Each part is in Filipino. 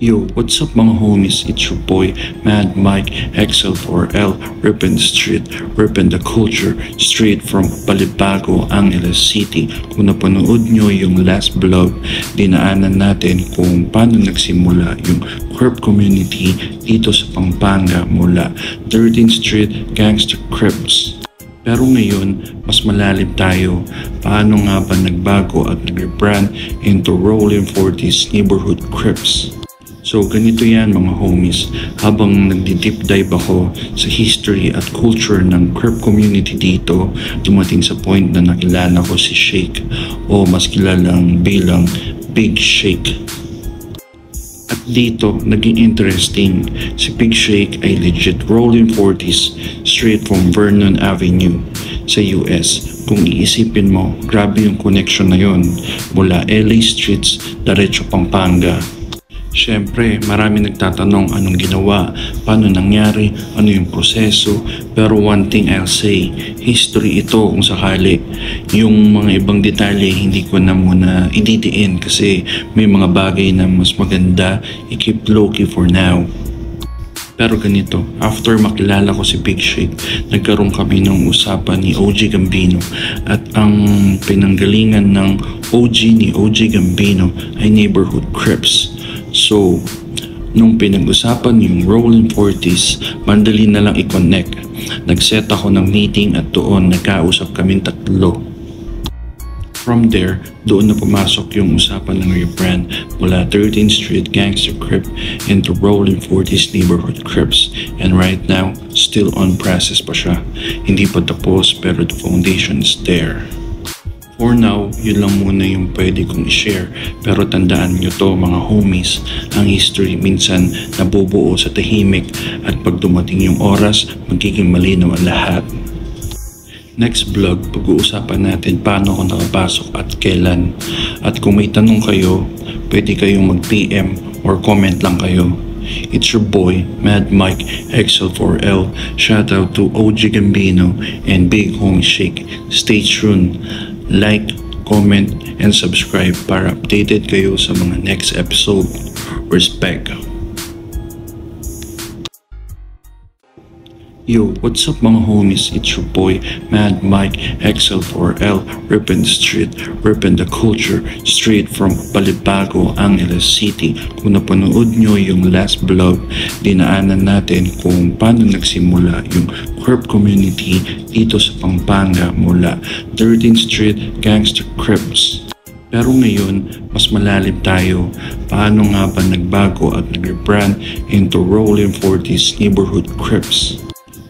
Yo, what's up mga homies? It's your boy, Mad Mike, XL4L, ripping the street, ripping the culture, straight from Balibago, Angeles City. Kung napanood nyo yung last vlog, dinaanan natin kung paano nagsimula yung Crip community dito sa Pampanga mula 13th Street Gangster Crips. Pero ngayon, mas malalim tayo. Paano nga ba nagbago at nag-rebrand into Rolling 40s Neighborhood Crips? So ganito yan mga homies, habang nagdi-deep dive ako sa history at culture ng Crip community dito, dumating sa point na nakilala ko si Shake o mas kilalang bilang Big Shake. At dito, naging interesting, si Big Shake ay legit Rolling 40s straight from Vernon Avenue sa US. Kung iisipin mo, grabe yung connection na yon mula LA streets, diretso Pampanga. Siyempre, marami nagtatanong anong ginawa, paano nangyari, ano yung proseso. Pero one thing I'll say, history ito kung sakali. Yung mga ibang detalye hindi ko na muna ididiin kasi may mga bagay na mas maganda i-keep low-key for now. Pero ganito, after makilala ko si Big Shake, nagkaroon kami ng usapan ni OG Gambino at ang pinanggalingan ng OG ni OG Gambino ay Neighborhood Crips. So, nung pinag-usapan yung Rolling 40s, mandali na lang i-connect. Nag-set ako ng meeting at doon nagkausap kaming tatlo. From there, doon na pumasok yung usapan ng rebrand mula 13th Street Gangster Crip into Rolling 40s Neighborhood Crips. And right now, still on process pa siya. Hindi pa tapos pero the foundation is there. For now, yun lang muna yung pwede kong i-share. Pero tandaan nyo to mga homies, ang history minsan nabubuo sa tahimik at pag dumating yung oras, magiging malinaw ang lahat. Next vlog, pag-uusapan natin paano ako nakapasok at kailan. At kung may tanong kayo, pwede kayong mag-PM or comment lang kayo. It's your boy, Mad Mike, XL4L. Shout out to OG Gambino and Big Homie Shake. Stay tuned. Like, comment, and subscribe para updated kayo sa mga next episode. Respect. Yo, what's up mga homies? It's your boy, Mad Mike, XL4L, ripping the street, ripping the culture, straight from Balibago, Angeles City. Kung napanood nyo yung last vlog, dinaanan natin kung paano nagsimula yung Crip community dito sa Pampanga mula 13th Street Gangster Crips. Pero ngayon, mas malalim tayo. Paano nga ba nagbago at nag-rebrand into Rolling 40s Neighborhood Crips?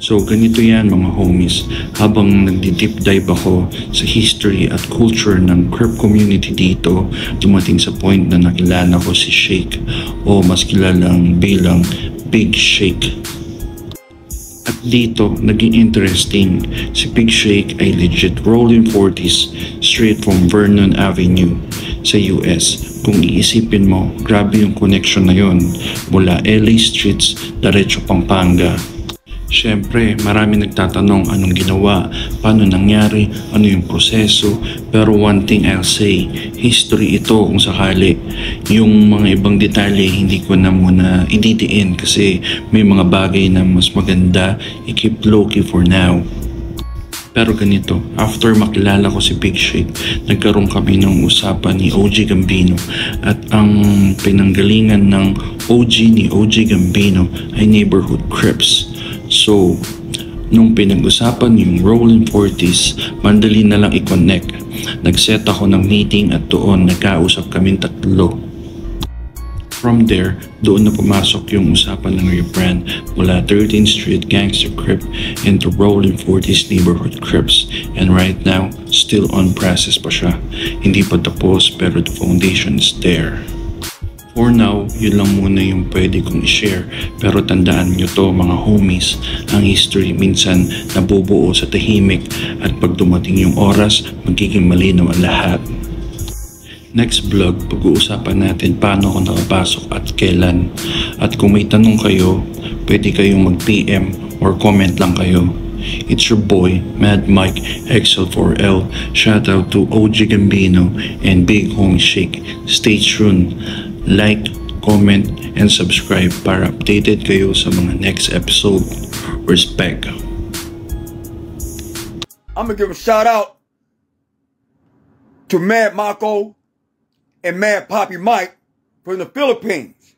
So ganito yan mga homies, habang nagdi-deep dive ako sa history at culture ng Crip community dito, dumating sa point na nakilala ko si Shake o mas kilalang bilang Big Shake. At dito, naging interesting, si Big Shake ay legit Rolling 40s straight from Vernon Avenue sa US. Kung iisipin mo, grabe yung connection na yon mula LA streets, diretso Pampanga. Siyempre, marami nagtatanong anong ginawa, paano nangyari, ano yung proseso. Pero one thing I'll say, history ito kung sakali. Yung mga ibang detalye hindi ko na muna ididiin kasi may mga bagay na mas maganda i-keep low-key for now. Pero ganito, after makilala ko si Big Shake, nagkaroon kami ng usapan ni OG Gambino at ang pinanggalingan ng OG ni OG Gambino ay Neighborhood Crips. So, nung pinag-usapan yung Rolling 40s, mandali na lang i-connect. Nag-set ako ng meeting at doon nagkausap kaming tatlo. From there, doon na pumasok yung usapan ng rebrand mula 13th Street Gangster Crip into Rolling 40s Neighborhood Crips. And right now, still on process pa siya. Hindi pa tapos pero the foundation is there. For now, yun lang muna yung pwede kong i-share. Pero tandaan nyo to mga homies, ang history minsan nabubuo sa tahimik at pag dumating yung oras, magiging malinaw ang lahat. Next vlog, pag-uusapan natin paano ako nakapasok at kailan. At kung may tanong kayo, pwede kayong mag-PM or comment lang kayo. It's your boy, Mad Mike, XL4L. Shout out to OG Gambino and Big Homie Shake. Stay tuned. Like, comment, and subscribe para updated kayo sa mga next episode. Respect. I'm gonna give a shout out to Mad Marco and Mad Poppy Mike from the Philippines.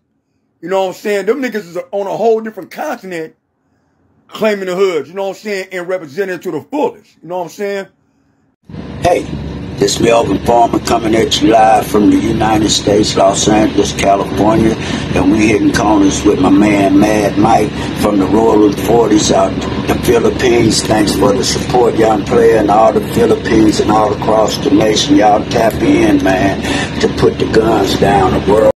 You know what I'm saying? Them niggas is on a whole different continent claiming the hoods, you know what I'm saying, and representing to the fullest. You know what I'm saying? Hey, this Melvin Farmer coming at you live from the United States, Los Angeles, California. And we hitting corners with my man Mad Mike from the Royal 40s out the Philippines. Thanks for the support, young player, and all the Philippines and all across the nation. Y'all tap in, man, to put the guns down. The world